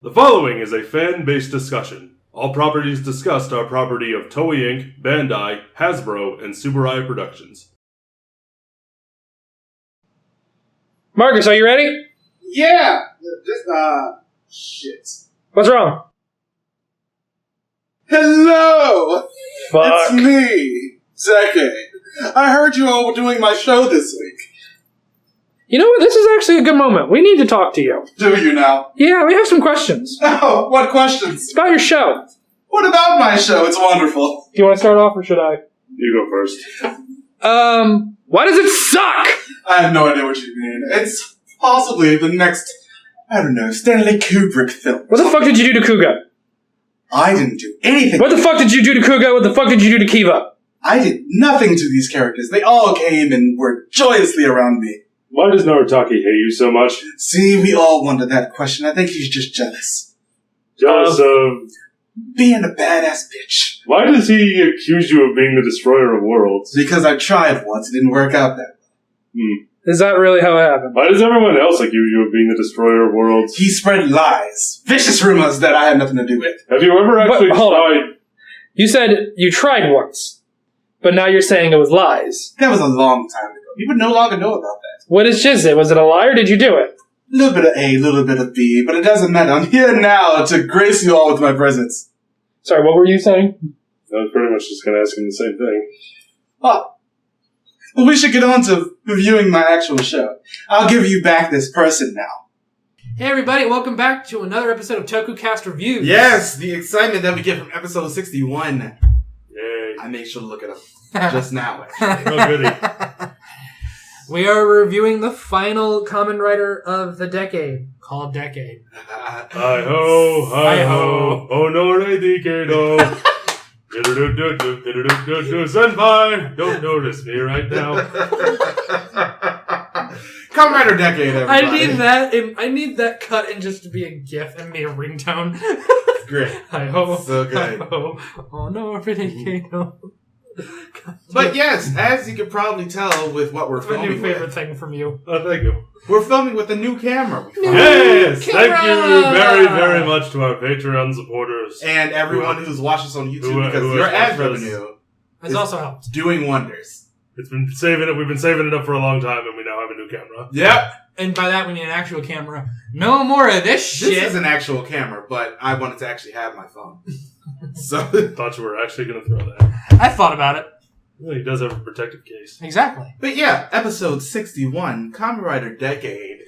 The following is a fan-based discussion. All properties discussed are property of Toei Inc., Bandai, Hasbro, and Subaru Productions. Marcus, are you ready? Yeah! Shit. What's wrong? Hello! Fuck. It's me, Decade. I heard you all were doing my show this week. You know what? This is actually a good moment. We need to talk to you. Do you now? Yeah, we have some questions. Oh, what questions? It's about your show. What about my show? It's wonderful. Do you want to start off, or should I? You go first. Why does it suck? I have no idea what you mean. It's possibly the next, Stanley Kubrick film. What the fuck did you do to Kuga? I didn't do anything. What the fuck did you do to Kuga? What the fuck did you do to Kiva? I did nothing to these characters. They all came and were joyously around me. Why does Naritaki hate you so much? See, we all wondered that question. I think he's just jealous. Jealous of... Being a badass bitch. Why does he accuse you of being the destroyer of worlds? Because I tried once. It didn't work out that way. Is that really how it happened? Why does everyone else accuse you of being the destroyer of worlds? He spread lies. Vicious rumors that I had nothing to do with. Have you ever actually hold on. tried... You said you tried once, but now you're saying it was lies. That was a long time ago. You would no longer know about that. What is Jizz? Was it a lie or did you do it? A little bit of A, a little bit of B, but it doesn't matter. I'm here now to grace you all with my presence. Sorry, what were you saying? I was pretty much just going to ask him the same thing. Oh. Well, we should get on to reviewing my actual show. I'll give you back this person now. Hey everybody, welcome back to another episode of Tokucast Reviews. Yes, the excitement that we get from episode 61. Yay. I made sure to look it up just now, actually. Oh, goody. We are reviewing the final Kamen Rider of the decade, called Decade. Hi-ho, hi-ho, onore dikedo. Senpai, don't notice me right now. Kamen Rider Decade, everybody. I need that cut and just to be a GIF and be a ringtone. Great. Hi-ho, So good. hi-ho, oh no, Decade. But yes, as you can probably tell with what we're It's my filming new favorite with, thing from you. Oh, thank you. we're filming with a new camera. Yes! Camera! Thank you very, very much to our Patreon supporters. And everyone who's watched us on YouTube because who your has ad watched revenue Has is also helped. doing wonders. We've been saving it up for a long time, and we now have a new camera. Yep. And by that we need an actual camera. No more of this shit. This is an actual camera, but I wanted to actually have my phone. So Thought you were actually going to throw that. I thought about it. Well, he does have a protective case. Exactly. But yeah, episode 61, Kamen Rider Decade.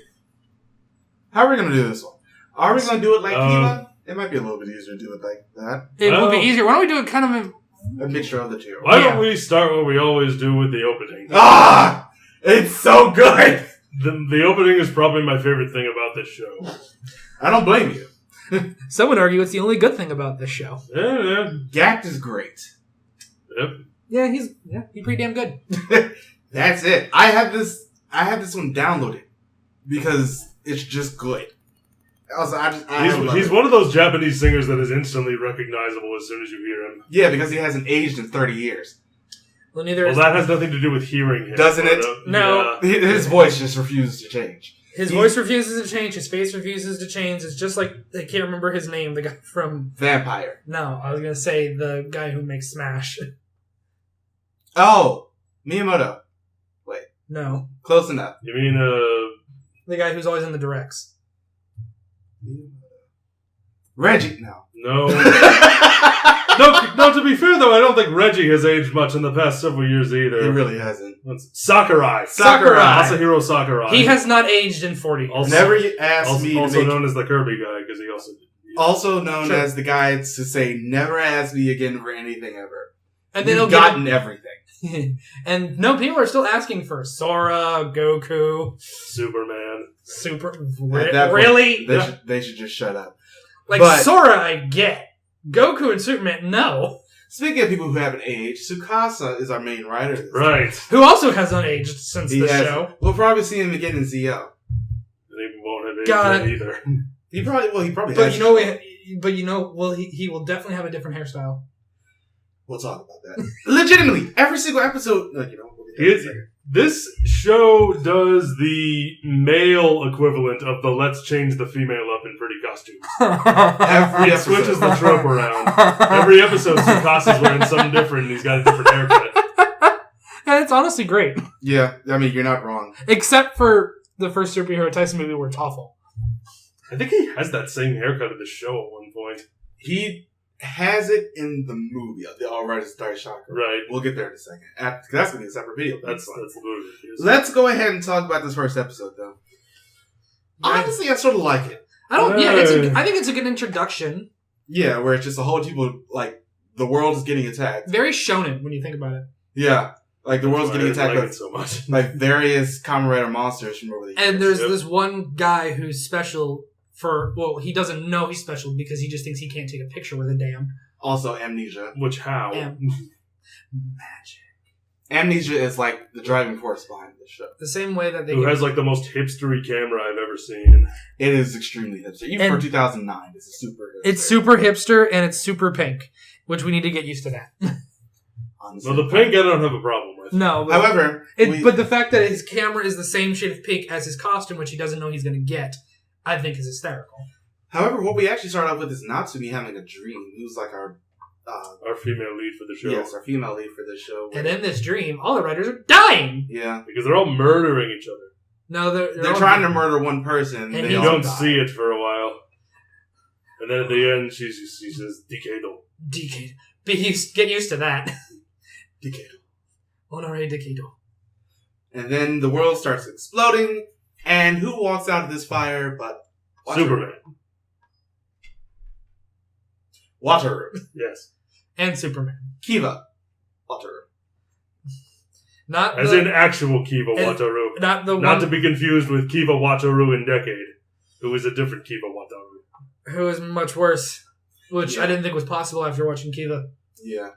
How are we going to do this one? Are we going to do it like Kiva? It might be a little bit easier to do it like that. It Well- would be easier. Why don't we do it kind of A mixture of the two. Why Yeah. don't we start what we always do with the opening? Ah! It's so good! The opening is probably my favorite thing about this show. I don't blame you. Some would argue it's the only good thing about this show. Yeah. Gact is great. Yep. Yeah, he's pretty damn good. That's it. I have this one downloaded because it's just good. Also, He's one of those Japanese singers that is instantly recognizable as soon as you hear him. Yeah, because he hasn't aged in 30 years. Well, neither Well, is that has nothing to do with hearing him. Doesn't it? No. Yeah. His voice just refuses to change. his voice refuses to change. His face refuses to change. It's just like I can't remember his name. The guy from Vampire. No, I was gonna say the guy who makes Smash. Oh! Miyamoto. No, Close enough. You mean, the guy who's always in the directs. Reggie. No. no. No, to be fair, though, I don't think Reggie has aged much in the past several years either. He really hasn't. Sakurai. Sakurai. Masahiro Sakurai. He has not aged in 40 years. Also- Never asked me to Also make... known as the Kirby guy, because he also... Also known Sure. as the guy to say, never ask me again for anything ever. And then You've he'll gotten everything. And no, people are still asking for Sora, Goku, Superman. Super. At that point, Really? They should just shut up. Like but- Sora, I get. Goku and Superman, no. Speaking of people who haven't aged, Tsukasa is our main writer. This time. Right. Who also has unaged since the has- show. We'll probably see him again in ZO. And he won't have Got aged either. He probably But has. you know, well, he will definitely have a different hairstyle. We'll talk about that. Legitimately, every single episode. No, we'll get to that in a second. This show does the male equivalent of the let's change the female up in pretty costumes. Every He episode. switches the trope around. Every episode, Tsukasa's wearing something different, and he's got a different haircut. And it's honestly great. Yeah, I mean, you're not wrong. Except for the first superhero Tyson movie where it's awful. I think he has that same haircut in the show at one point. He has it in the movie, the All Riders Die Shocker. Right. We'll get there in a second. That's going to be a separate video. That's the movie. Let's go ahead and talk about this first episode, though. Honestly, I sort of like it. I think it's a good introduction. Yeah, where it's just a whole heap of, like, the world is getting attacked. Very shonen when you think about it. Yeah. Like, the world's getting attacked like it so much. by various Kamen Rider monsters from over the years. And there's this one guy who's special he doesn't know he's special because he just thinks he can't take a picture with a dam. Also, amnesia. Which, how? Magic. Amnesia is, like, the driving force behind this show. The same way that they... Who has, like, the most hipstery camera I've ever seen. It is extremely hipster. Even for 2009, it's a super hipster. It's super hipster and it's super pink, which we need to get used to that. Honestly. Well, the pink I don't have a problem with. No. But However... but the fact that his camera is the same shade of pink as his costume, which he doesn't know he's going to get, I think is hysterical. However, what we actually start off with is Natsumi having a dream. Who's like our female lead for the show. Yes, our female lead for this show. And in this dream, all the writers are dying. Yeah. Because they're all murdering each other. No, they're trying to murder one person. And they You all don't die. see it for a while. And then at the end, she says, Decado. Decade. Get used to that. Decado. Honore Decado. And then the world starts exploding. And who walks out of this fire but Superman. Wataru. Yes. And Superman. Kiva. Wataru. Not As in actual Kiva and- Wataru. not the Not one to be confused with Kiva Wataru in Decade, who is a different Kiva Wataru. who is much worse, which Yeah. I didn't think was possible after watching Kiva. Yeah.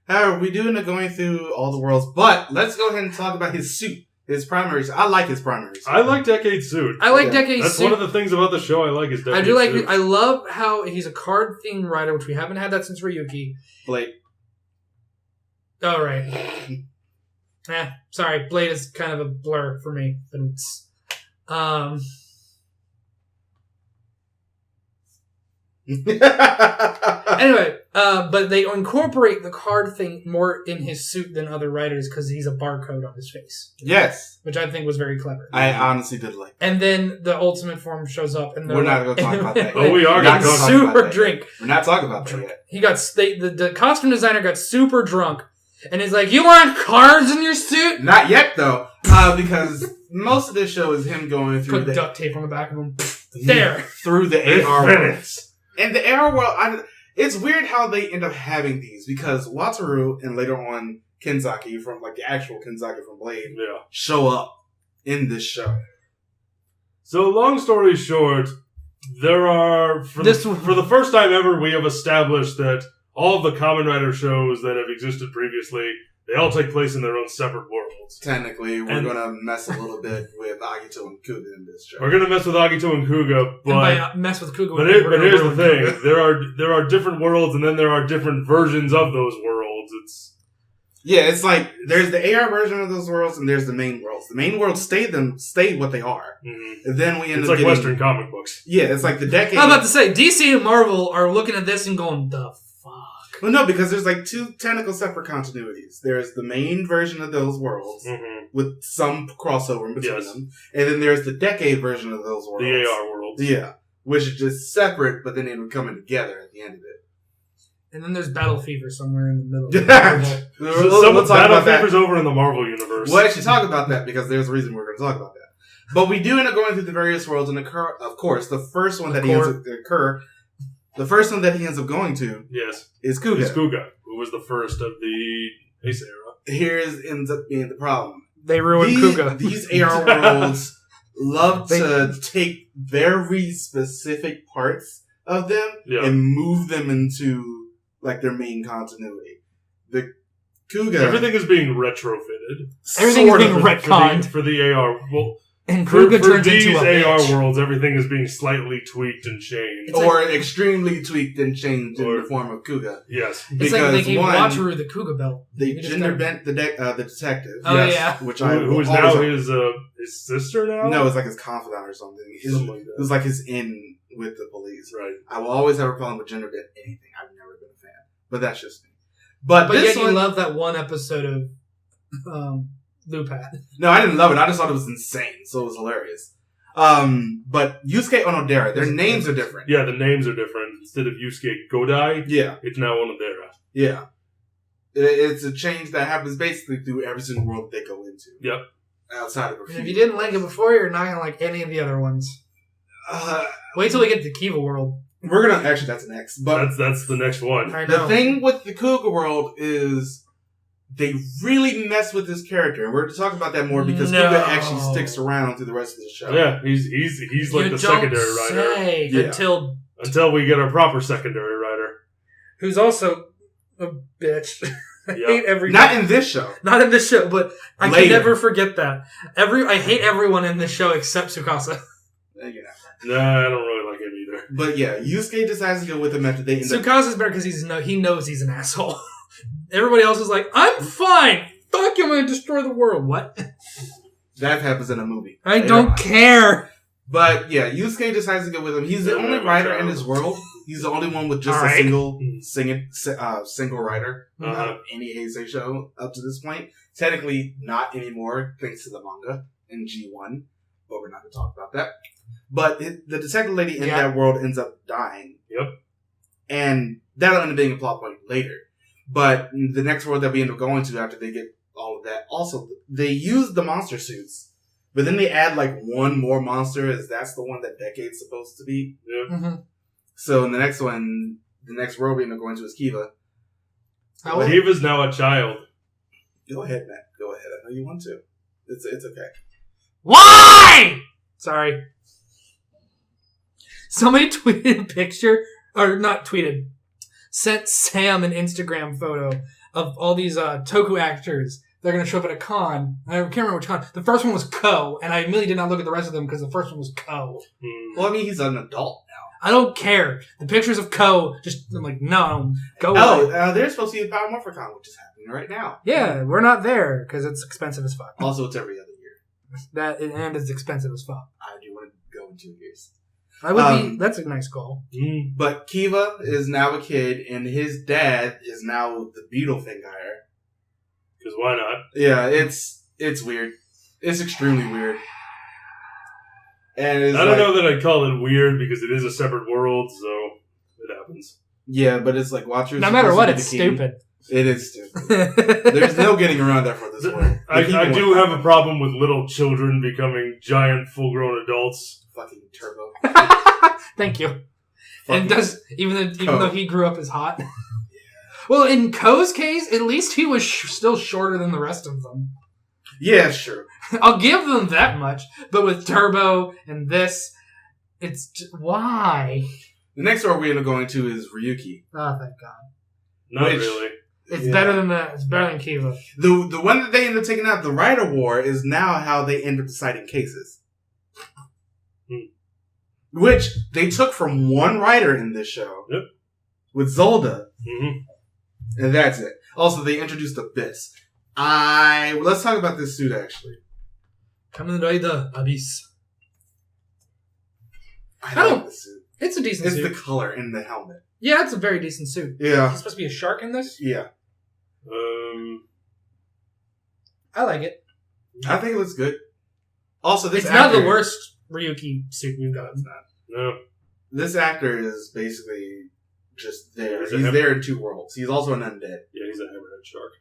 However, we do end up going through all the worlds. But let's go ahead and talk about his suit. His primary suit. I like his primary suit. I like Decade's suit. I like Yeah. Decade's That's suit. one of the things about the show I like is Decade's I do like. suit. I love how he's a card themed writer, which we haven't had that since Ryuki. Blade. Oh right. Sorry, Blade is kind of a blur for me, but it's. Anyway, but they incorporate the card thing more in his suit than other writers because he's a barcode on his face, Yes. which I think was very clever. I honestly did like that. And then the ultimate form shows up, and We're not going to talk about that Oh, we are Not gonna talk super about that drink. yet. We're not talking about that yet. He got the costume designer got super drunk, and he's like, "You want cards in your suit?" Not yet, though. Because most of this show is him going through Put duct tape on the back of him. There. through the It's AR world. finished. And the AR world, it's weird how they end up having these because Wataru and later on Kenzaki from like the actual Kenzaki from Blade Yeah. show up in this show. So, long story short, there are for the first time ever, we have established that all of the Kamen Rider shows that have existed previously, they all take place in their own separate worlds. Technically, we're And- going to mess a little bit with Agito and Kuga in this show. We're gonna mess with Agito and Kuga, And but by mess with Kuga, but here's the thing: there are different worlds, and then there are different versions of those worlds. Yeah, it's like there's the AR version of those worlds, and there's the main worlds. The main worlds stayed what they are. And then we end It's up like getting, Western comic books. Yeah, it's like the decade. I'm about to say, DC and Marvel are looking at this and going, "The fuck." Well, no, because there's like two technical separate continuities. There's the main version of those worlds with some crossover in between Yes. them, and then there's the decade version of those worlds. The AR worlds. Yeah, which is just separate, but then they were coming together at the end of it. And then there's Battle Fever somewhere in the middle. Some We'll talk Battle about that. Fever's over in the Marvel universe. We'll actually talk about that because there's a reason we're going to talk about that. But we do end up going through the various worlds, and of course, the first one that he ends up going to Yes. is Kuga. It's Kuga, who was the first of the Ace era. Here's ends up being the problem. They ruined Kuga. These AR worlds love to take very specific parts of them and move them into like their main continuity. The Kuga, Everything is being retrofitted. Everything is being for retconned. for the AR. Well, And for Kuga turns these into a AR bitch. worlds, everything is being slightly tweaked and changed. or extremely tweaked and changed in Or- the form of Kuga. Yes. It's like they Because gave one, Wataru the Kuga belt. they He just gender got- bent the detective. Oh, yeah. which I Who is always- now his sister now? No, it's like his confidant or something. Something like that. It was like his in with the police. Right. I will always have a problem with gender bit anything. I've never been a fan. But that's just me. But yet this you one, love that one episode of Lupin. no, I didn't love it. I just thought it was insane. So it was hilarious. But Yusuke Onodera, their names are different. Yeah, the names are different. Instead of Yusuke Godai, Yeah. it's now Onodera. Yeah. It's a change that happens basically through every single world they go into. Yep. Outside of a And few. if you didn't like it before, you're not gonna like any of the other ones. Wait till we get to Kiva World. We're gonna actually that's next. But That's the next one. I know. the thing with the Cougar World is they really mess with this character, and we're going to talk about that more because No. Cougar actually sticks around through the rest of the show. Yeah, he's like You the don't secondary writer say Yeah. until we get our proper secondary writer. who's also a bitch. I Yeah. hate every Not in this show. Not in this show, but I Later. can never forget that. I hate everyone in this show except Tsukasa. Yeah. Nah, I don't really like him either. But yeah, Yusuke decides to go with him after they end up. Tsukasa's better because he knows he's an asshole. Everybody else is like, I'm fine. Fuck you, I'm gonna destroy the world. What? That happens in a movie. I Later don't on. care. But yeah, Yusuke decides to go with him. He's the only writer in his world. He's the only one with just Alright. a single writer out Uh-huh. of any Heisei show up to this point. Technically, not anymore, thanks to the manga in G1. But we're not going to talk about that. But the detective lady in Yeah. that world ends up dying. Yep. And that'll end up being a plot point later. But the next world that we end up going to after they get all of that, also, they use the monster suits. But then they add like one more monster as that's the one that Decade's supposed to be. Yep. Mm-hmm. So in the next one, the next world we end up going to is Kiva. Kiva's now a child. Go ahead, Matt. Go ahead. I know you want to. It's okay. Why? Sorry. Somebody tweeted a picture, or not tweeted, sent Sam an Instagram photo of all these Toku actors. They're going to show up at a con. I can't remember which con. The first one was Ko, and I immediately did not look at the rest of them because the first one was Ko. Well, I mean, he's an adult now. I don't care. The pictures of Ko, I'm like, no, go away. They're supposed to be a Power Morphicon, which is happening right now. Yeah, we're not there because it's expensive as fuck. Also, it's every other year. And it's expensive as fuck. I do want to go in 2 years. That would be. That's a nice goal. But Kiva is now a kid, and his dad is now the Beetle Fingire. Because why not? Yeah, it's weird. It's extremely weird. And it's I don't know that I'd call it weird because it is a separate world, so it happens. Yeah, but it's like Watcher's. No matter supposed what, to be it's the king. stupid. It is stupid. There's no getting around that for this world. I do have a problem with little children becoming giant, full-grown adults. Fucking Turbo. Thank you. Fucking And even though he grew up as hot. Well, in Ko's case, at least he was still shorter than the rest of them. Yeah, sure. I'll give them that much. But with Turbo and this, why? The next world we end up going to is Ryuki. Oh, thank God. Not Which- really. It's Yeah. better than that. It's better than Kiva. The one that they end up taking out, the Rider War, is now how they end up deciding cases. Which they took from one writer in this show. Yep. With Zolda. Mm-hmm. And that's it. Also, they introduced Abyss. Let's talk about this suit, actually. Kamen Rider Abyss. I don't- like the suit. It's a decent It's suit. the color in the helmet. Yeah, it's a very decent suit. Yeah. He's supposed to be a shark in this? Yeah. I like it. I think it looks good. Also, this It's not actor, the worst Ryuki suit we've got. No. This actor is basically just there. He's a He's hem- there in two worlds. He's also an undead. Yeah, he's a hammerhead shark.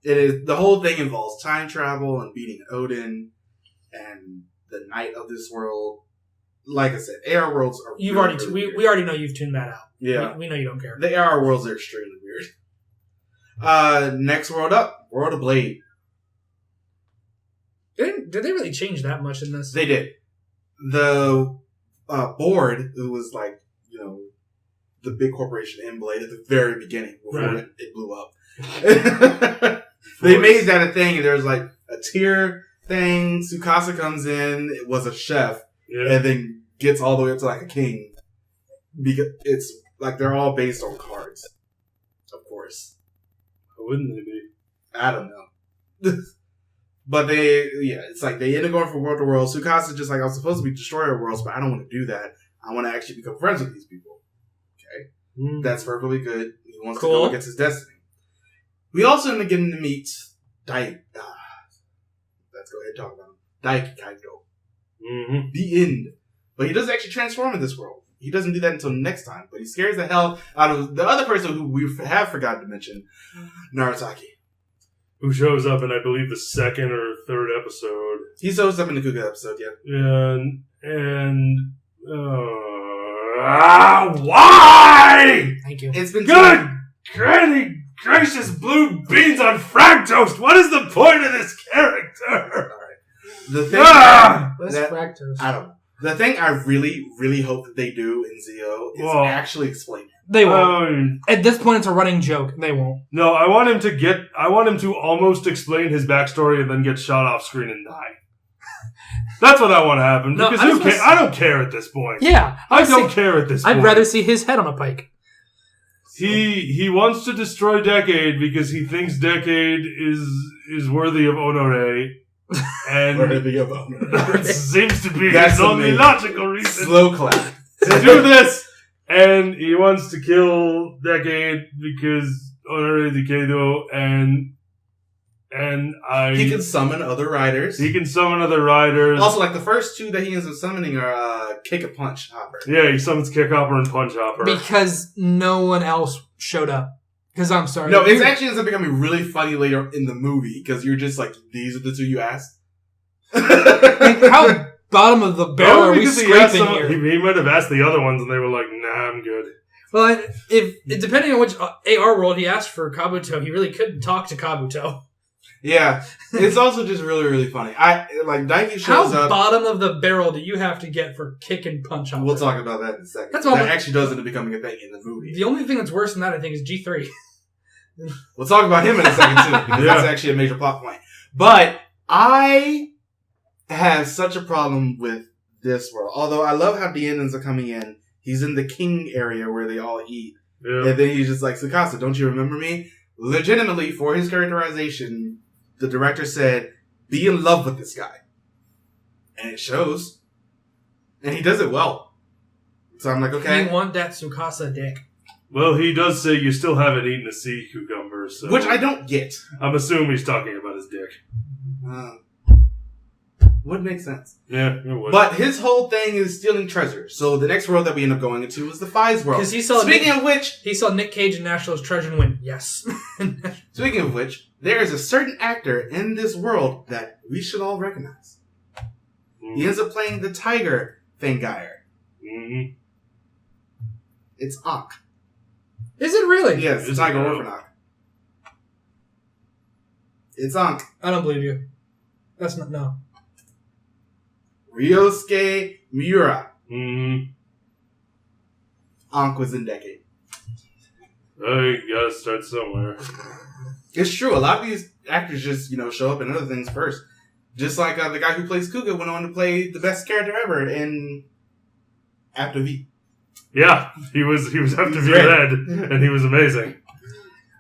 It is the whole thing involves time travel and beating Odin and the night of this world. Like I said, AR worlds are You've really, already really weird. we already know you've tuned that out. Yeah. We know you don't care. The AR worlds are extremely weird. Next world up, World of Blade. Did they really change that much in this? They did. The board, who was like, the big corporation in Blade at the very beginning before Right. it blew up. They made that a thing, and there's like a tier thing. Tsukasa comes in, it was a chef, Yeah. and then gets all the way up to like a king. Because it's like they're all based on cards, of course. How wouldn't they be? I don't know. But it's like they end up going from world to world. Tsukasa just like, I was supposed to be destroyer worlds, but I don't want to do that. I want to actually become friends with these people. Okay. That's perfectly good. He wants to Cool. go against his destiny. We also end up getting to meet let's go ahead and talk about him. Daiki Kaido. Mm-hmm. The end. But he doesn't actually transform in this world. He doesn't do that until next time. But he scares the hell out of the other person who we have forgotten to mention, Narataki. Who shows up in, I believe, the second or third episode. He shows up in the Kuga episode, yeah. Why? Thank you. It's been Good granny gracious blue beans on frag toast. What is the point of this character? The thing What's that- fractose? I don't know. The thing I really, really hope that they do in Zio is actually explain it. They won't. At this point, it's a running joke. They won't. No, I want him to almost explain his backstory and then get shot off screen and die. That's what I want to happen. No, Because I don't care at this point. Yeah. I don't care at this point. I'd rather see his head on a pike. He wants to destroy Decade because he thinks Decade is worthy of Honore. And that seems to be his only logical reason Slow clap. to do this. And he wants to kill Decade because Honore Decado He can summon other riders. He can summon other riders. Also, like the first two that he ends up summoning are Kick a Punch Hopper. Yeah, he summons Kick Hopper and Punch Hopper. Because no one else showed up. Because I'm sorry. No, it actually ends up becoming really funny later in the movie because you're just like, these are the two you asked. How bottom of the barrel are we scraping here? He might have asked the other ones and they were like, nah, I'm good. Well, if depending on which AR world he asked for Kabuto, he really couldn't talk to Kabuto. Yeah, it's also just really, really funny. Daiki shows How up. bottom of the barrel do you have to get for kick and punch on? We'll talk about that in a second. That's all that actually does end up becoming a thing in the movie. The only thing that's worse than that, I think, is G3. We'll talk about him in a second too, because that's actually a major plot point. But I have such a problem with this world. Although I love how the ends are coming in. He's in the king area where they all eat. Yeah. And then he's just like, Tsukasa, don't you remember me? Legitimately, for his characterization, the director said, be in love with this guy. And it shows. And he does it well. So I'm like, okay. You want that Tsukasa dick. Well, he does say you still haven't eaten a sea cucumber, so... Which I don't get. I'm assuming he's talking about his dick. Would make sense. Yeah, it would. But his whole thing is stealing treasure. So the next world that we end up going into is the Fies world. Because he saw Speaking of which... He saw Nick Cage in National's Treasure and went, yes. Speaking of which, there is a certain actor in this world that we should all recognize. He ends up playing the Tiger Fangire. Mm-hmm. It's Ankh. Is it really? Yes, it's Tiger Orphanok. It's Ankh. I don't believe you. That's not, no. Ryosuke Miura. Mm-hmm. Ankh was in Decade. Oh, you gotta start somewhere. It's true. A lot of these actors just, show up in other things first. Just like the guy who plays Kuga went on to play the best character ever in After V. Yeah, he was After V Red, and he was amazing.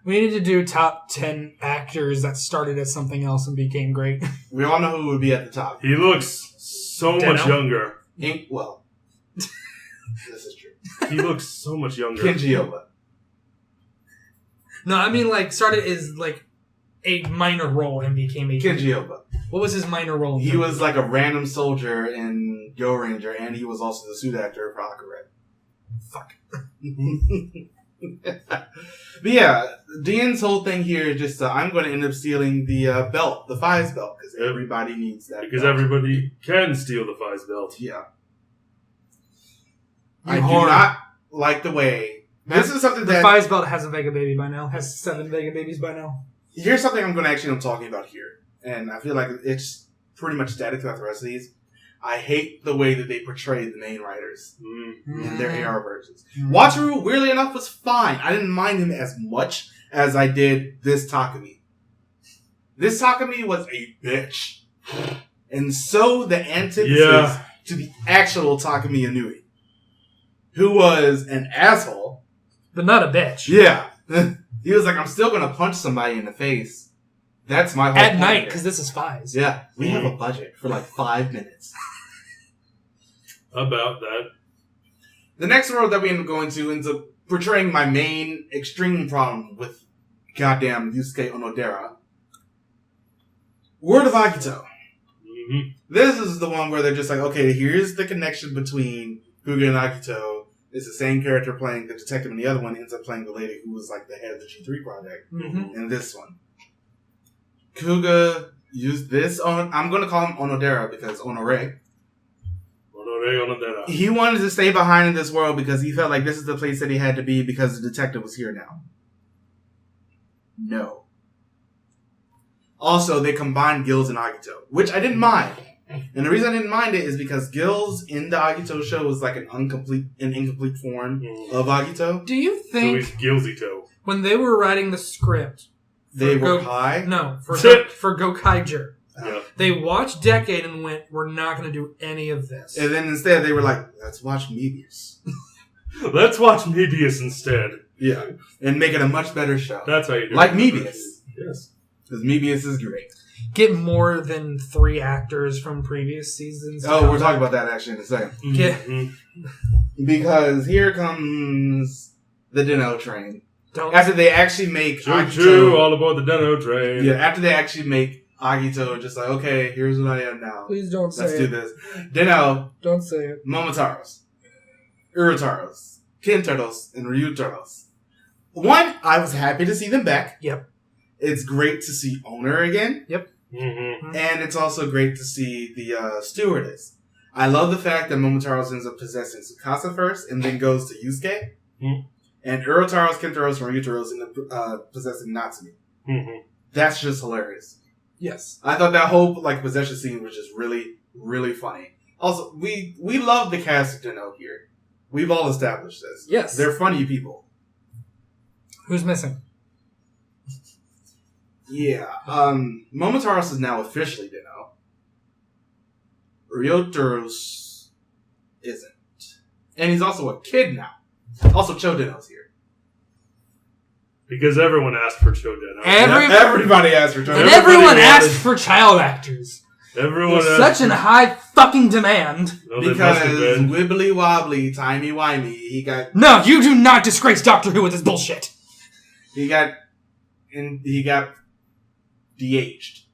We need to do top 10 actors that started as something else and became great. We all know who would be at the top. He looks so much younger. Well, this is true. He looks so much younger. Kenji Oba. No, I mean, started as, a minor role and became a... Kenji Oba. What was his minor role? He was like a random soldier in Yo Ranger, and he was also the suit actor for Hakuret. Fuck. But yeah, Dien's whole thing here is just, I'm going to end up stealing the belt, the Fies belt, because everybody needs that Because belt. everybody can steal the Fies belt. Yeah. I do not like the way... This is something that... The Fies belt has a Vega baby by now. Has 7 Vega babies by now. Here's something I'm going to actually end up talking about here. And I feel like it's pretty much static throughout the rest of these. I hate the way that they portray the main writers in their AR versions. Wataru, weirdly enough, was fine. I didn't mind him as much as I did this Takumi. This Takumi was a bitch. And so the antithesis to the actual Takumi Inui, who was an asshole. But not a bitch. Yeah. He was like, I'm still going to punch somebody in the face. That's my whole At point night, here. because this is Fies. Yeah. We have a budget for 5 minutes. About that. The next world that we end up going to ends up portraying my main extreme problem with goddamn Yusuke Onodera. World of Agito. Mm-hmm. This is the one where they're just like, okay, here's the connection between Kuga and Agito. It's the same character playing the detective, and the other one ends up playing the lady who was like the head of the G3 project. Mm-hmm. In this one, Kuga used this on. I'm going to call him Onodera because Onodera. He wanted to stay behind in this world because he felt like this is the place that he had to be because the detective was here now. No. Also, they combined Gills and Agito, which I didn't mind. And the reason I didn't mind it is because Gills in the Agito show was like an incomplete form of Agito. Do you think so he's Gilzito. When they were writing the script, they were high? No, for Gokaiger. Yeah. They watched Decade and went, we're not going to do any of this. And then instead they were like, let's watch Mebius. Let's watch Mebius instead. Yeah. And make it a much better show. That's how you do it. Like Mebius. Yes. Because Mebius is great. Get more than 3 actors from previous seasons. Oh, we're talking about that actually in a second. Mm-hmm. Because here comes the Deno train. Don't. After they actually make Choo-choo, all aboard the Deno train. Yeah, after they actually make Agito just like, okay, here's what I am now. Please don't say Let's do this. Deno, Don't say it. Momotaros, Urotaros, Kintaros, and Ryutaros. One, I was happy to see them back. Yep. It's great to see Owner again. Yep. Mm-hmm. And it's also great to see the stewardess. I love the fact that Momotaros ends up possessing Tsukasa first and then goes to Yusuke. Mm-hmm. And Urotaros, Kintaros, and Ryutaros end up possessing Natsumi. Mm-hmm. That's just hilarious. Yes. I thought that whole possession scene was just really, really funny. Also, we love the cast of Deno here. We've all established this. Yes. They're funny people. Who's missing? Yeah. Momotaros is now officially Deno. Ryutaros isn't. And he's also a kid now. Also, Chodeno's here. Because everyone asked for Chodeno. Everybody asked for Chodeno. And everyone asked for child actors. Everyone There's such an high fucking demand. No, because wibbly wobbly, timey wimey, he got. No, you do not disgrace Doctor Who with this bullshit. He got de-aged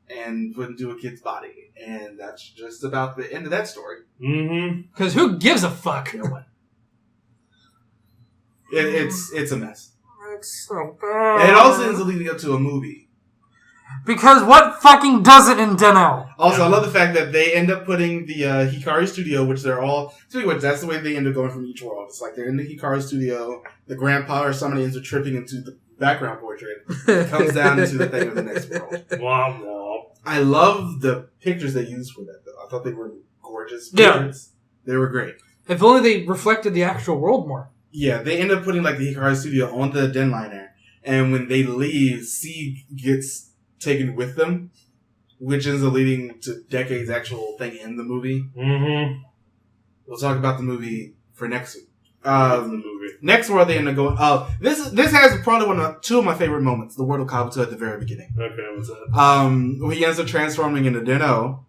and put into a kid's body, and that's just about the end of that story. Mm-hmm. Because who gives a fuck? No one. It's a mess. It's so bad. And it also ends up leading up to a movie. Because what fucking does it in Deno? Also, I love the fact that they end up putting the Hikari studio, which they're all... Speaking of which, that's the way they end up going from each world. It's like they're in the Hikari studio, the grandpa or somebody ends up tripping into the background portrait. It comes down into the thing of the next world. Womp womp. I love the pictures they used for that, though. I thought they were gorgeous pictures. Yeah. They were great. If only they reflected the actual world more. Yeah, they end up putting like the Hikari studio on the Den liner, and when they leave, C gets taken with them, which ends up leading to Decade's actual thing in the movie. Mm-hmm. We'll talk about the movie for next week. The movie. Next world they end up going. This has probably two of my favorite moments. The World of Kabuto at the very beginning. Okay, what's that? He ends up transforming into Deno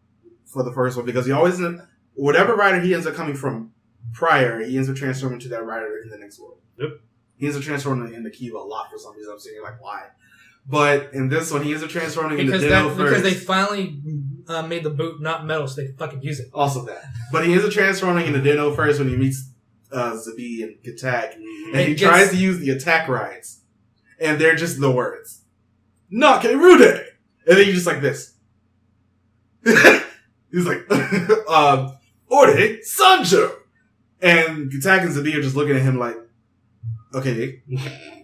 for the first one because he always whatever rider he ends up coming from prior, he ends up transforming to that rider in the next world. Yep. He ends up transforming into Kiva a lot for some reason. I'm sitting here like, why? But in this one, he ends up transforming into Deno first. Because they finally made the boot not metal, so they fucking use it. Also that. But he ends up transforming into Deno first when he meets Zabi and Katak. And he tries to use the attack rides. And they're just the words. Nakerude! And then he's just like this. He's like, Ore Sanjo! And Katak and Zabi are just looking at him like, okay,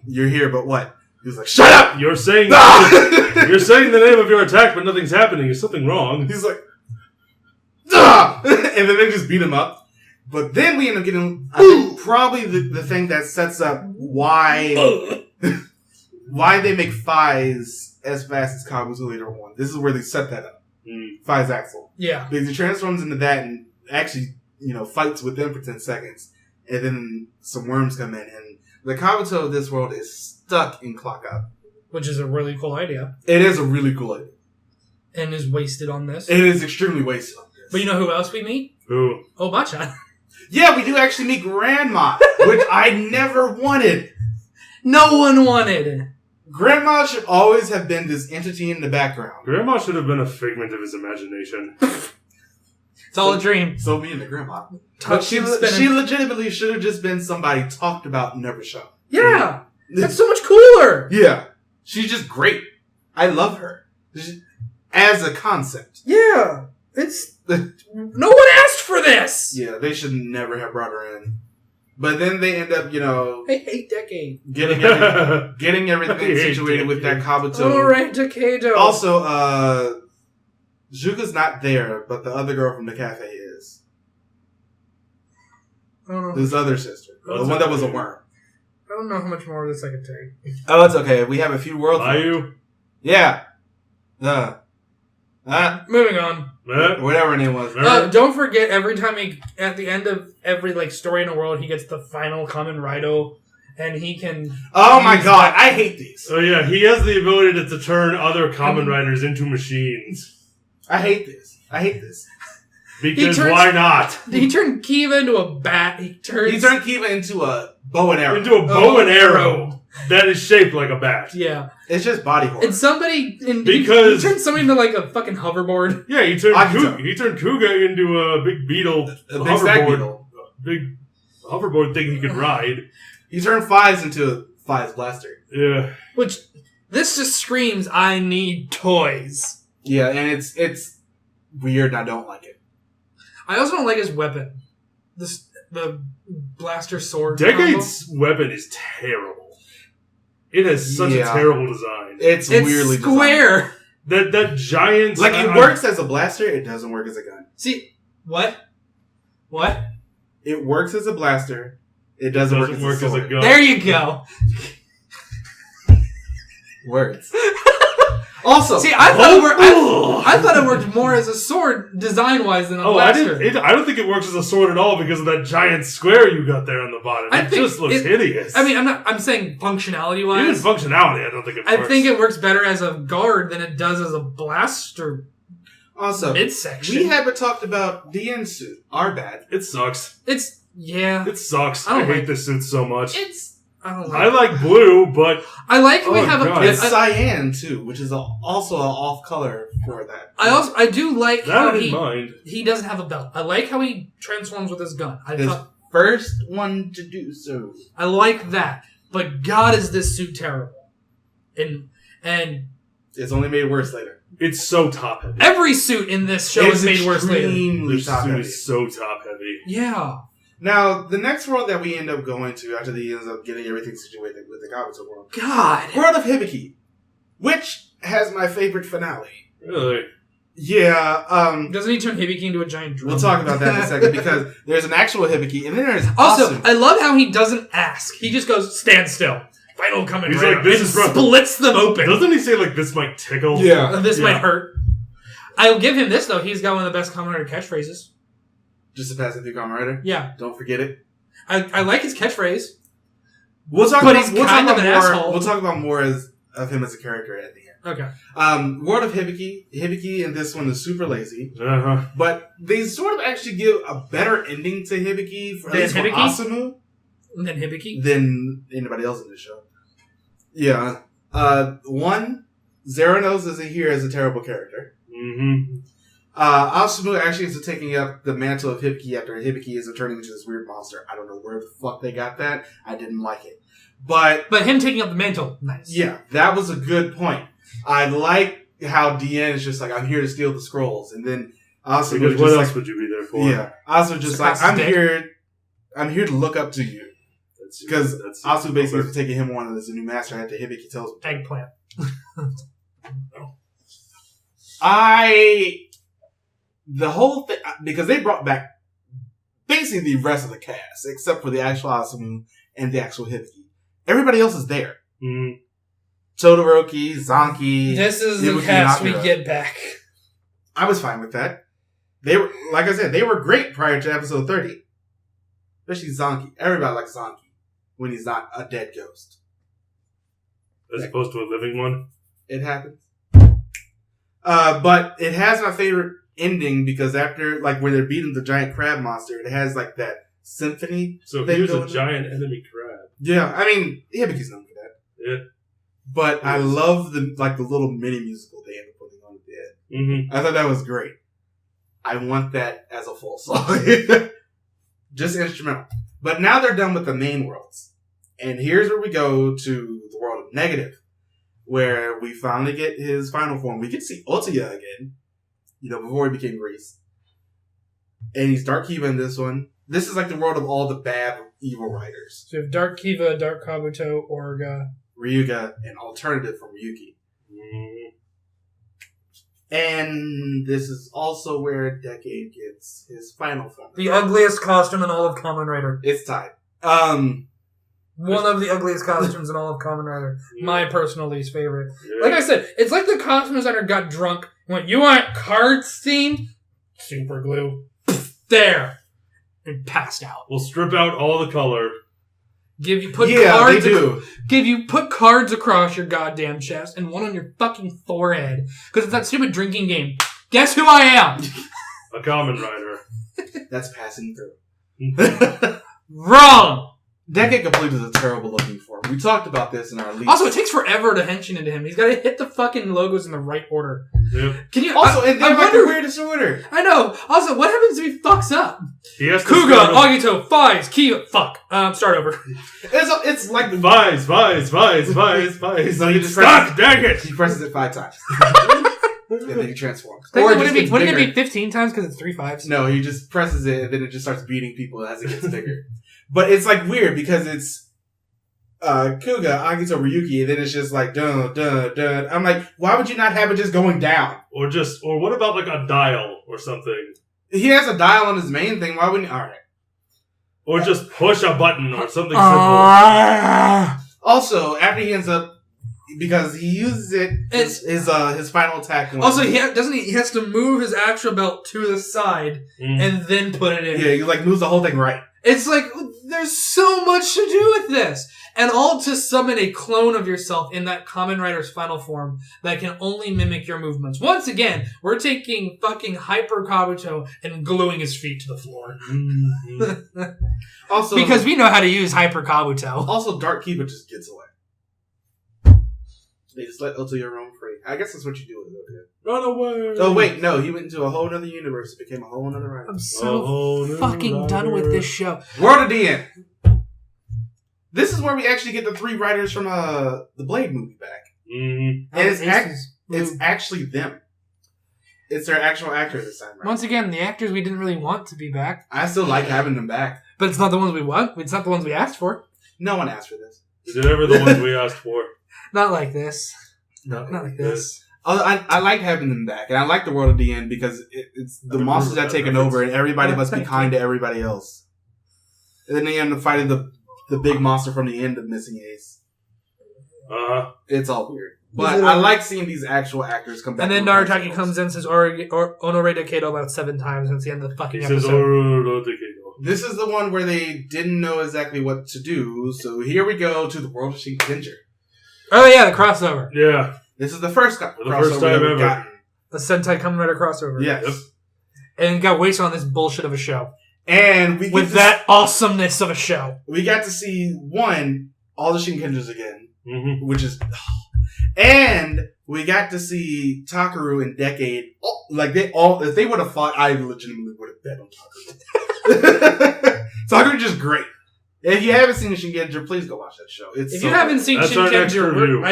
you're here, but what? He's like, shut up! You're saying you're saying the name of your attack, but nothing's happening. Is something wrong? He's like, ah! And then they just beat him up. But then we end up getting, I think, probably the thing that sets up why they make Fai's as fast as Kabuto later on. This is where they set that up. Fai's Axel. Yeah. Because he transforms into that and actually, fights with them for 10 seconds. And then some worms come in. And the Kabuto of this world is stuck in Clock Up. Which is a really cool idea. It is a really cool idea. And is wasted on this. It is extremely wasted on this. But you know who else we meet? Who? Obachan. Yeah, we do actually meet Grandma, which I never wanted. No one wanted. Grandma should always have been this entity in the background. Grandma should have been a figment of his imagination. It's all a dream. So me and the grandma. But She legitimately should have just been somebody talked about, never shown. Yeah. That's so much cooler. Yeah. She's just great. I love her. As a concept. Yeah. It's... No one asked for this. Yeah, they should never have brought her in. But then they end up, I hate Decade. getting everything situated with that Kabuto. Alright, Decade. Also, Zuka's not there, but the other girl from the cafe is. I don't know. His other sister. The one that was a worm. I don't know how much more of this I can take. Oh, it's okay. We have a few worlds. Mayu? Yeah. Moving on. Whatever her name was. Don't forget, every time at the end of every story in a world, he gets the final Kamen Rider, and he can... Oh my god, I hate these. Oh yeah, he has the ability to turn other Kamen Riders into machines. I hate this. Because why not? He turned Kiva into a bat. He turned Kiva into a bow and arrow. Into a bow and arrow that is shaped like a bat. Yeah. It's just body horror. And somebody... he turned somebody into a fucking hoverboard. Yeah, he turned Kuga into a big beetle. A big stack beetle. Big hoverboard thing he could ride. He turned Fives into Fives Blaster. Yeah. Which, this just screams, I need toys. Yeah, and it's weird and I don't like it. I also don't like his weapon. The blaster sword. Decade's weapon is terrible. It has such a terrible design. It's weirdly square. Designed. That giant... it works as a blaster, it doesn't work as a gun. See, what? It works as a blaster, it doesn't work as a gun. There you go. Words. Also, see, I thought it worked more as a sword design-wise than a blaster. I don't think it works as a sword at all because of that giant square you got there on the bottom. It just looks hideous. I mean, I'm saying functionality-wise. Even functionality, I don't think it works. I think it works better as a guard than it does as a blaster. Also, midsection. We haven't talked about the end suit. Our bad. It sucks. It sucks. I hate this suit so much. I like blue, but I like we have it's cyan too, which is also an off color for that. I do like how he doesn't have a belt. I like how he transforms with his gun. First one to do so. I like that, but God, is this suit terrible? And it's only made worse later. It's so top heavy. Every suit in this show is made worse later. This suit is so top heavy. Yeah. Now, the next world that we end up going to after he ends up getting everything situated with the Kabuto world. God. World of Hibiki. Which has my favorite finale. Really? Yeah, Doesn't he turn Hibiki into a giant drum? We'll talk about that in a second because there's an actual Hibiki and then there's also, I love how he doesn't ask. He just goes, stand still. Final Kamen Rider. He's like, this is rough. Splits them open. Doesn't he say, this might tickle? Yeah. This might hurt. I'll give him this, though. He's got one of the best Kamen Rider catchphrases. Just to pass it through Kamen Rider? Yeah. Don't forget it. I like his catchphrase. We'll talk but about, he's kind of an asshole. We'll talk about more of him as a character at the end. Okay. World of Hibiki. Hibiki in this one is super lazy. Uh-huh. But they sort of actually give a better ending to Hibiki, at least for Asumu. Than Hibiki? Than anybody else in the show. Yeah. One, Zero knows as here as a terrible character. Mm-hmm. Asumu actually is taking up the mantle of Hibiki after Hibiki is turning into this weird monster. I don't know where the fuck they got that. I didn't like it. But him taking up the mantle, nice. Yeah, that was a good point. I like how DN is just like, I'm here to steal the scrolls. And then Asumu because what else would you be there for? Yeah. Asumu just I'm here to look up to you. Because Asumu basically is taking him on as a new master after Hibiki tells him. Eggplant. The whole thing, because they brought back basically the rest of the cast, except for the actual Asumu and the actual Hibiki. Everybody else is there. Mm-hmm. Todoroki, Zanki. This is the cast we get back. I was fine with that. They were, like I said, they were great prior to episode 30. Especially Zanki. Everybody likes Zanki when he's not a dead ghost. As opposed to a living one? It happens. But it has my favorite ending because after, when they're beating the giant crab monster, it has that symphony. So he was a giant enemy crab. Yeah, I mean, Hibike's known for that. Yeah. But I love the little mini musical they ended up putting on at the end. Mm-hmm. I thought that was great. I want that as a full song. Just instrumental. But now they're done with the main worlds. And here's where we go to the world of Negative, where we finally get his final form. We get to see Otoya again, before he became Grease. And he's Dark Kiva in this one. This is like the world of all the bad, evil riders. So you have Dark Kiva, Dark Kabuto, Orga, Ryuga, and alternative from Yuki. Mm-hmm. And this is also where Decade gets his final form. the ugliest costume in all of Kamen Rider. It's tied. One of the ugliest costumes in all of Kamen Rider. Yeah. My personal least favorite. Yeah. Like I said, it's like the costume designer got drunk and went, "You want cards themed? Super glue." There. And passed out. We'll strip out all the color. Put cards across your goddamn chest and one on your fucking forehead. Because it's that stupid drinking game. Guess who I am? A Kamen Rider. That's passing through. Wrong! Decade Complete is a terrible looking form. We talked about this in our lead. Also, it takes forever to henshin into him. He's got to hit the fucking logos in the right order. Yep. Can you? Also, and they're I like wonder, the weirdest order. I know. Also, what happens if he fucks up? He has to Kuga, Agito, Fies, Kiva. Fuck. Start over. It's like Vies. So he just Stop, dang it! He presses it 5 times. And then he transforms. Wouldn't it be 15 times because it's 3 5s? No, he just presses it and then it just starts beating people as it gets bigger. But it's like weird because it's Kuga, Agito, Ryuki, and then it's just like dun dun dun. I'm like, why would you not have it just going down? Or what about like a dial or something? He has a dial on his main thing. Why wouldn't? All right. Or just push a button or something Ah. simple. Also, after he ends up, because he uses it, his final attack. Also, he has to move his actual belt to the side and then put it in. Yeah, he moves the whole thing right. It's like, there's so much to do with this. And all to summon a clone of yourself in that Kamen Rider's final form that can only mimic your movements. Once again, we're taking fucking Hyper Kabuto and gluing his feet to the floor. Mm-hmm. Also, because we know how to use Hyper Kabuto. Also, Dark Kiva just gets away. They just let Otoya roam free. I guess that's what you do with Otoya. Run away! Oh, wait, no. He went into a whole other universe. It became a whole other rider. I'm so fucking done with this show. World of DN. This is where we actually get the 3 writers from the Blade movie back. Mm-hmm. And it's actually them. It's their actual actor this time, right? Once again, the actors we didn't really want to be back. I still like having them back. But it's not the ones we want. It's not the ones we asked for. No one asked for this. They're never the ones we asked for. Not like this. Not like this. I like having them back, and I like the World of DN because it's the monsters that taken over, and everybody must be kind to everybody else. And then they end up fighting the big monster from the end of Missing Ace. It's all weird, but I like seeing these actual actors come back. And then Narataki comes in and says Honore Decade about 7 times, and it's the end of the fucking episode. This is the one where they didn't know exactly what to do, so here we go to the world of Shinkenger. Oh yeah, the crossover. Yeah. This is the first crossover first time we've ever. gotten. The Sentai Kamen Rider crossover. Yes. Yep. And it got wasted on this bullshit of a show. And we with that awesomeness of a show. We got to see, all the Shinkengers again, mm-hmm. which is... And we got to see Takeru and Decade. If they would have fought, I legitimately would have bet on Takeru. Takeru's just great. If you haven't seen the Shinkenger, please go watch that show. If you haven't seen Shinkenger,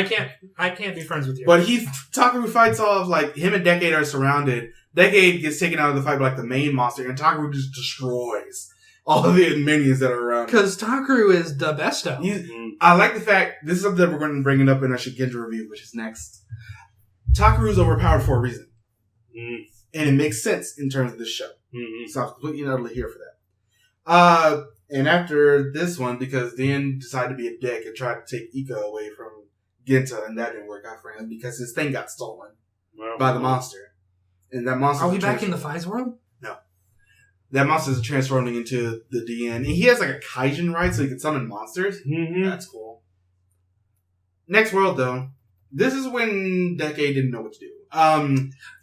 I can't be friends with you. But Takeru fights off, him and Decade are surrounded. Decade gets taken out of the fight by the main monster, and Takeru just destroys all of the minions that are around. Because Takeru is the besto. I like the fact, this is something that we're going to bring it up in our Shinkenger review, which is next. Takeru's overpowered for a reason. Mm. And it makes sense in terms of this show. Mm-hmm. So I'm completely not here for that. And after this one, because Dan decided to be a dick and tried to take Ika away from Genta, and that didn't work out for him because his thing got stolen by the monster. And that monster. Are we back in the Fies world? No. That monster is transforming into the DN. And he has a Kaijin ride so he can summon monsters. Mm-hmm. That's cool. Next world, though, This is when Decade didn't know what to do.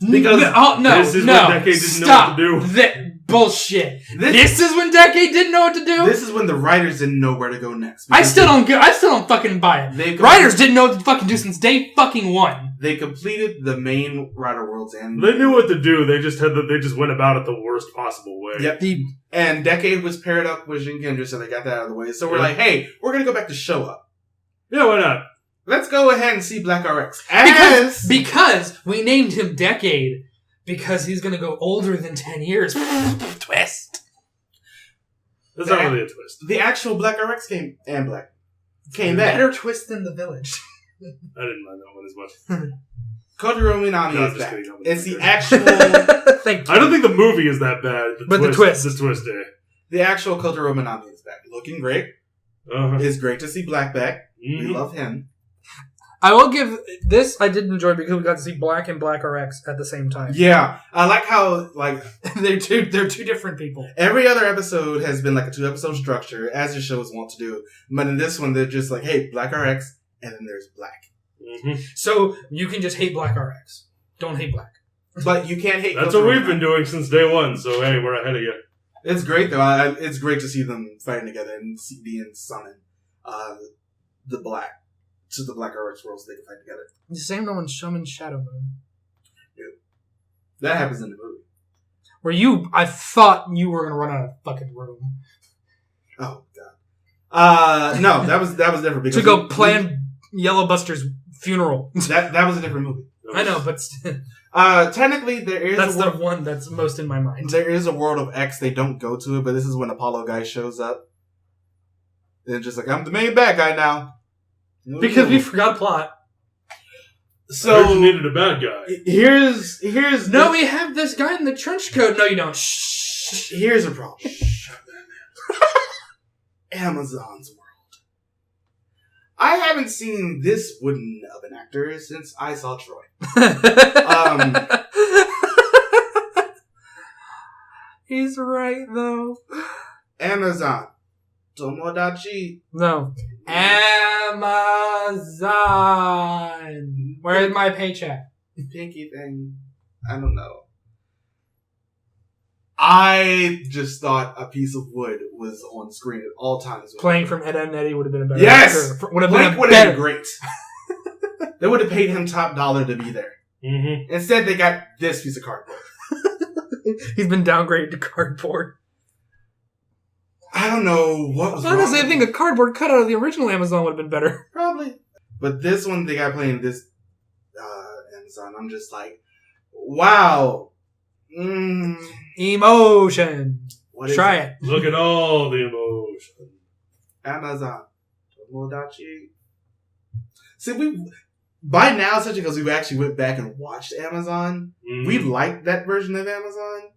Because this is when Decade didn't know what to do. Bullshit. This is when Decade didn't know what to do? This is when the writers didn't know where to go next. I still don't fucking buy it. Writers didn't know what to fucking do since day fucking one. They completed the main Rider Worlds and they knew what to do. They just went about it the worst possible way. Yep. And Decade was paired up with Shinkendra, so they got that out of the way. So we're like, hey, we're gonna go back to Show Up. Yeah, why not? Let's go ahead and see Black RX. Because we named him Decade. Because he's going to go older than 10 years. Twist. That's not really a twist. The actual Black RX came back. Better twist than The Village. I didn't mind that one as much. Kotaro Minami is back. It's the actual... Thank you. I don't think the movie is that bad. The twist. The twist, yeah. The actual Kotaro Minami is back. Looking great. It's great to see Black back. We love him. I will give this. I did enjoy because we got to see Black and Black RX at the same time. Yeah, I like how they're two different people. Every other episode has been like a 2-episode structure, as the shows want to do. But in this one, they're just like, hey, Black RX, and then there's Black. Mm-hmm. So you can just hate Black RX. Don't hate Black. But you can't hate. That's what we've been doing since day one. So hey, we're ahead of you. It's great though. It's great to see them fighting together and see being summon the Black. To the Black RX worlds, they can fight together. The same no one summons Shadow Moon. Yeah. That happens in the movie. I thought you were gonna run out of fucking room. Oh god. No, that was different because to go plan Yellow Buster's funeral. That was a different movie. I know, but technically there is that's the one that's most in my mind. There is a world of X. They don't go to it, but this is when Apollo guy shows up. They're just like, I'm the main bad guy now. Because we forgot plot. So you needed a bad guy. Here's no, we have this guy in the trench coat. No, you don't. Shh. Here's a problem. Amazon's world. I haven't seen this wooden of an actor since I saw Troy. He's right though. Amazon. Tomodachi. No. Amazon. Where's my paycheck? Pinky thing. I don't know. I just thought a piece of wood was on screen at all times. Playing from Ed, Edd n Eddy would have been a better. Yes! Would have been great. They would have paid him top dollar to be there. Mm-hmm. Instead, they got this piece of cardboard. He's been downgraded to cardboard. I don't know what was wrong. Honestly, I think a cardboard cutout of the original Amazon would have been better. Probably. But this one, they got playing this Amazon. I'm just like, wow. Emotion. Try it. Look at all the emotion. Amazon. Tomodachi. See, by now, especially because we actually went back and watched Amazon, we liked that version of Amazon.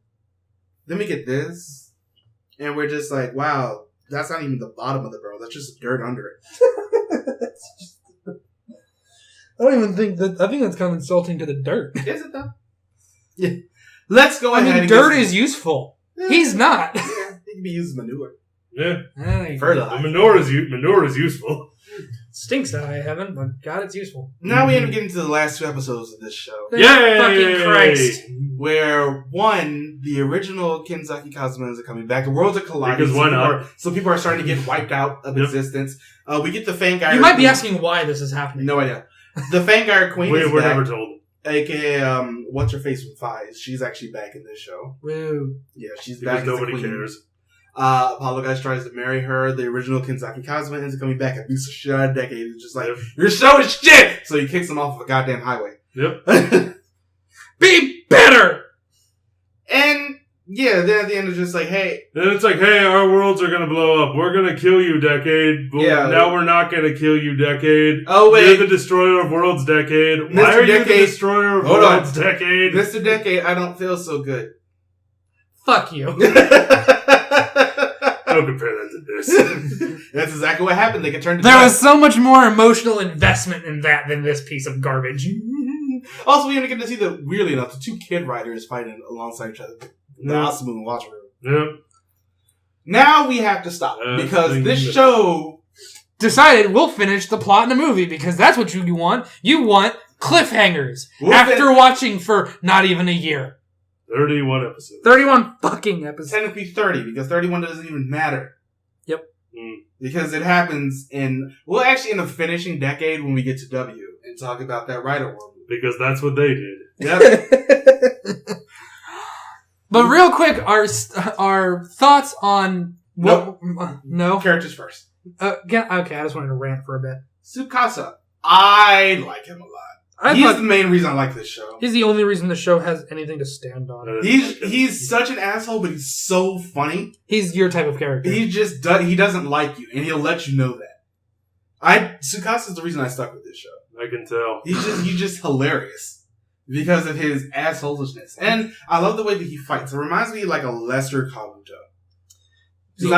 Then we get this. And we're just like, wow, that's not even the bottom of the barrel. That's just dirt under it. I don't even think that. I think that's kind of insulting to the dirt. Is it though? Yeah. Let's go ahead. I mean, dirt is useful. Yeah. He's not. Yeah, it can be used as manure. Yeah. Fertilizer. Manure is useful. Stinks that I haven't, but God, it's useful. Now we end up getting to the last 2 episodes of this show. Yay! Fucking Christ. Where, one, the original Kenzaki Kazuma is coming back. The worlds are colliding. Because why not? So people are starting to get wiped out of existence. We get the Fangire. You might be asking why this is happening. No idea. The Fangire Queen is we're back. never told. AKA, what's her face from Fies? She's actually back in this show. Woo. Yeah, she's because back. Nobody as the queen. cares. Apollo guys tries to marry her. The original Kenzaki Kazuma ends up coming back and beats the shit out of Decade. He's just like, your show is shit! So he kicks him off of a goddamn highway. Yep. Be better! And, yeah, then at the end it's just like, hey. Then it's like, hey, our worlds are gonna blow up. We're gonna kill you, Decade. But now we're not gonna kill you, Decade. Oh, wait. You're the destroyer of worlds, Decade. Why are you the destroyer of worlds, Decade? Mr. Decade, I don't feel so good. Fuck you. Don't compare that to this. That's exactly what happened. They get turned to There was so much more emotional investment in that than this piece of garbage. Also, we even get to see weirdly enough, the 2 kid riders fighting alongside each other. The Asumu and Watchroom. Yep. Now we have to stop because this show decided we'll finish the plot in the movie because that's what you want. You want cliffhangers after watching for not even a year. 31 episodes. 31 fucking episodes. Technically 30 because 31 doesn't even matter. Yep. Because it happens in the finishing decade when we get to W and talk about that Rider World. Because that's what they did. Yep. But real quick, our thoughts on what? No. Characters first. Okay, I just wanted to rant for a bit. Tsukasa. I like him a lot. He's the main reason I like this show. He's the only reason the show has anything to stand on. He's such an asshole, but he's so funny. He's your type of character. He doesn't like you, and he'll let you know that. Tsukasa's the reason I stuck with this show. I can tell. He's just hilarious because of his assholishness, and I love the way that he fights. It reminds me of like a lesser Kabuto. He's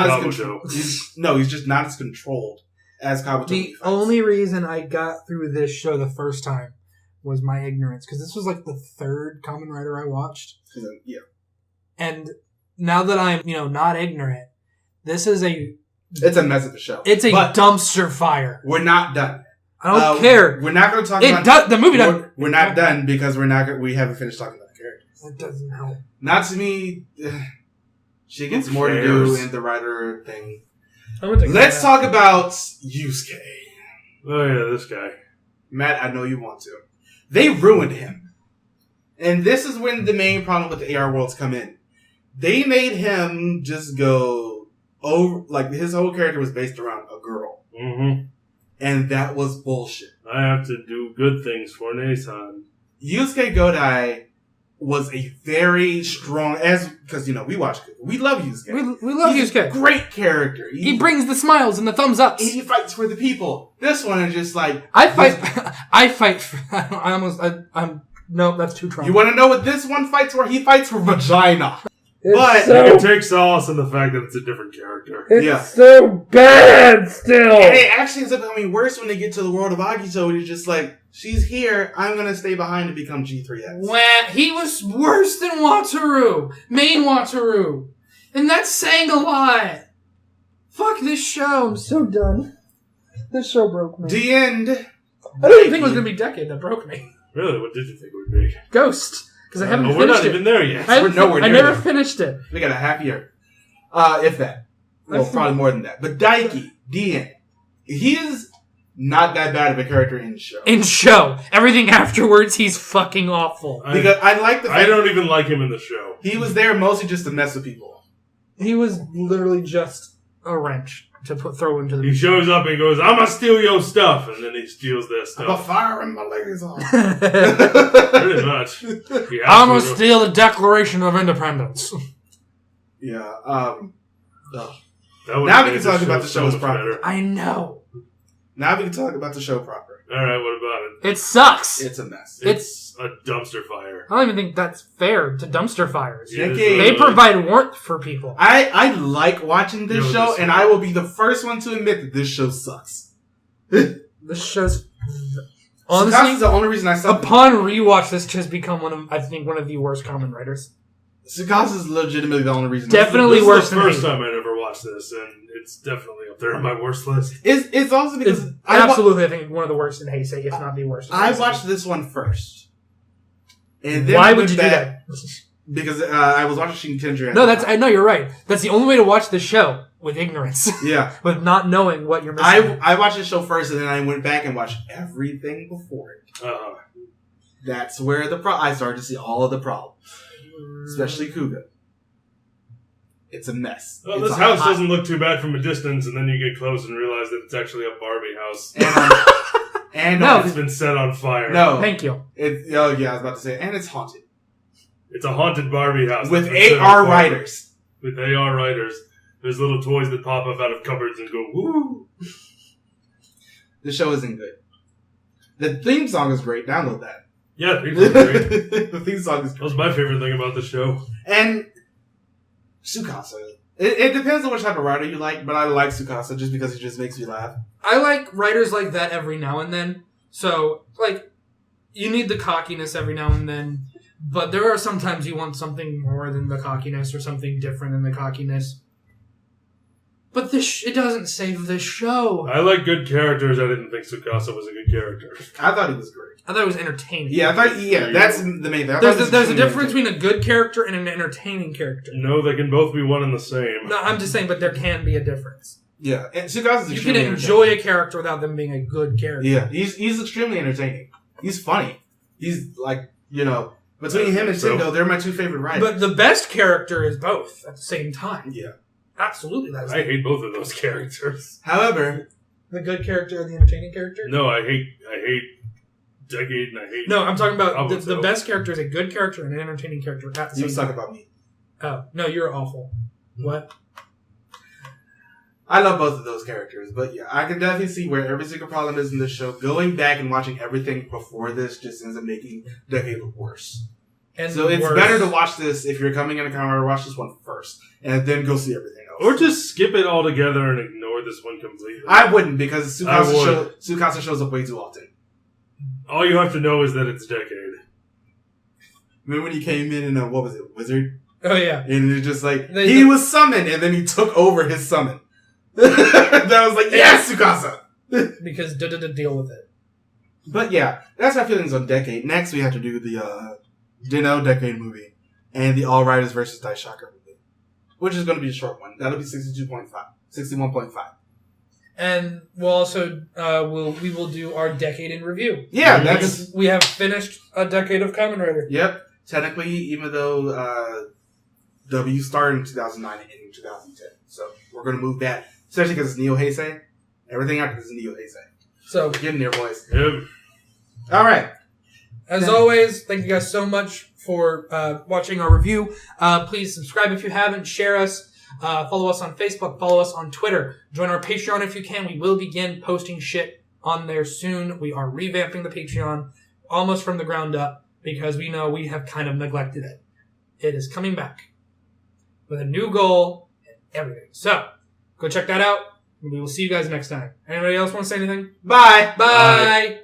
just not as controlled as Kabuto. The only reason I got through this show the first time was my ignorance, because this was like the third Kamen Rider I watched. Yeah. And now that I'm, not ignorant, it's a mess of a show. It's a dumpster fire. We're not done. I don't care. We're not going to talk about the movie. We're not done because we haven't finished talking about the characters. That doesn't help. Not to me. She gets more to do in the writer thing. Let's talk about Yusuke. Oh yeah, this guy. Matt, I know you want to. They ruined him. And this is when the main problem with the AR worlds come in. They made him just go over, like his whole character was based around a girl. Mm-hmm. And that was bullshit. I have to do good things for Nason. Yusuke Godai was a very strong, because we watch, we love Yusuke. We love Yusuke. Great character. He brings the smiles and the thumbs ups. He fights for the people. This one is just like I fight. No, that's too strong. You want to know what this one fights for? He fights for vagina. But you can take solace in the fact that it's a different character. It's so bad still. And it actually ends up becoming worse when they get to the world of Agito, and he's just like, she's here, I'm gonna stay behind to become G3X. Well, he was worse than Wataru. Main Wataru. And that's saying a lot. Fuck this show. I'm so done. This show broke me. The end. I didn't think it was gonna be Decade that broke me. Really? What did you think it would be? Ghost. Because I haven't finished it. We're not it. even there yet. We're nowhere near I never there. finished it. We got a half year. If that. Well, probably more than that. But Daiki, DN, he is not that bad of a character in show. In show. Everything afterwards, he's fucking awful. Because I like the fact I don't even like him in the show. He was there mostly just to mess with people. He was literally just a wrench to throw into the... He shows up and goes, I'm gonna steal your stuff. And then he steals their I'm gonna stuff. fire my legs off. Pretty much. I'm gonna steal the Declaration of Independence. Yeah. Now we can talk about the show as proper. I know. Now we can talk about the show proper. Alright, what about it? It sucks. It's a mess. It's a dumpster fire. I don't even think that's fair to dumpster fires. They provide warmth for people. I like watching this show, and I will be the first one to admit that this show sucks. This show's... Honestly, Tsukasa is the only reason I saw upon rewatch, this has become one of the worst Kamen Riders. Tsukasa is legitimately the only reason. Definitely this worse is the than first me. time I'd ever watched this, and it's definitely up there on my worst list. It's also because absolutely, I think one of the worst in Heisei, if not the worst. I watched this one first, and then why would you do that? Because I was watching Shin No, I know you're right. That's the only way to watch the show, with ignorance. Yeah, with not knowing what you're missing. I watched the show first, and then I went back and watched everything before it. That's where I started to see all of the problems, especially Kuga. It's a mess. Well, this house doesn't look too bad from a distance, and then you get close and realize that it's actually a Barbie house. And it's been set on fire. No. Thank you. I was about to say, and it's haunted. It's a haunted Barbie house. With AR riders. With AR riders. There's little toys that pop up out of cupboards and go, woo! The show isn't good. The theme song is great. Download that. Yeah, the theme song is great. The theme song is great. That was my favorite thing about the show. And Tsukasa. It depends on what type of writer you like, but I like Tsukasa just because he just makes me laugh. I like writers like that every now and then. So, you need the cockiness every now and then. But there are sometimes you want something more than the cockiness or something different than the cockiness. But it doesn't save the show. I like good characters. I didn't think Tsukasa was a good character. I thought he was great. I thought it was entertaining. Yeah, that's the main thing. There's a difference between a good character and an entertaining character. No, they can both be one and the same. No, I'm just saying, but there can be a difference. Yeah, and Tsukasa's you can enjoy a character without them being a good character. Yeah, he's extremely entertaining. He's funny. He's like, between him and Tendo, they're my two favorite writers. But the best character is both at the same time. Yeah. Absolutely. I hate both of those characters. However... The good character and the entertaining character? No, I hate Decade and I hate... No, I'm talking about the best character is a good character and an entertaining character at the same time. You talk about me. Oh, no, you're awful. What? I love both of those characters, but yeah, I can definitely see where every single problem is in this show. Going back and watching everything before this just ends up making Decade look worse. And so it's better to watch this if you're coming in a Kamen Rider, watch this one first, and then go see everything else. Or just skip it altogether and ignore this one completely. I wouldn't, because Tsukasa shows up way too often. All you have to know is that it's Decade. Remember when he came in what was it, Wizard? Oh, yeah. And it's just like, he was summoned, and then he took over his summon. That was like, yes, Tsukasa! Because deal with it. But yeah, that's my feelings on Decade. Next, we have to do the Dino Decade movie and the All Riders vs. Daishocker movie, which is going to be a short one. That'll be 61.5. And we'll also we will do our Decade in review. Yeah, because we have finished a decade of Kamen Rider. Yep. Technically, even though W started in 2009 and ended in 2010, so we're going to move that, especially because it's Neo Heisei. Everything after this is Neo Heisei. So get in there, boys. Yep. All right. As always, thank you guys so much for watching our review. Please subscribe if you haven't. Share us. Follow us on Facebook. Follow us on Twitter. Join our Patreon if you can. We will begin posting shit on there soon. We are revamping the Patreon almost from the ground up because we know we have kind of neglected it. It is coming back with a new goal and everything. So, go check that out. We will see you guys next time. Anybody else want to say anything? Bye. Bye.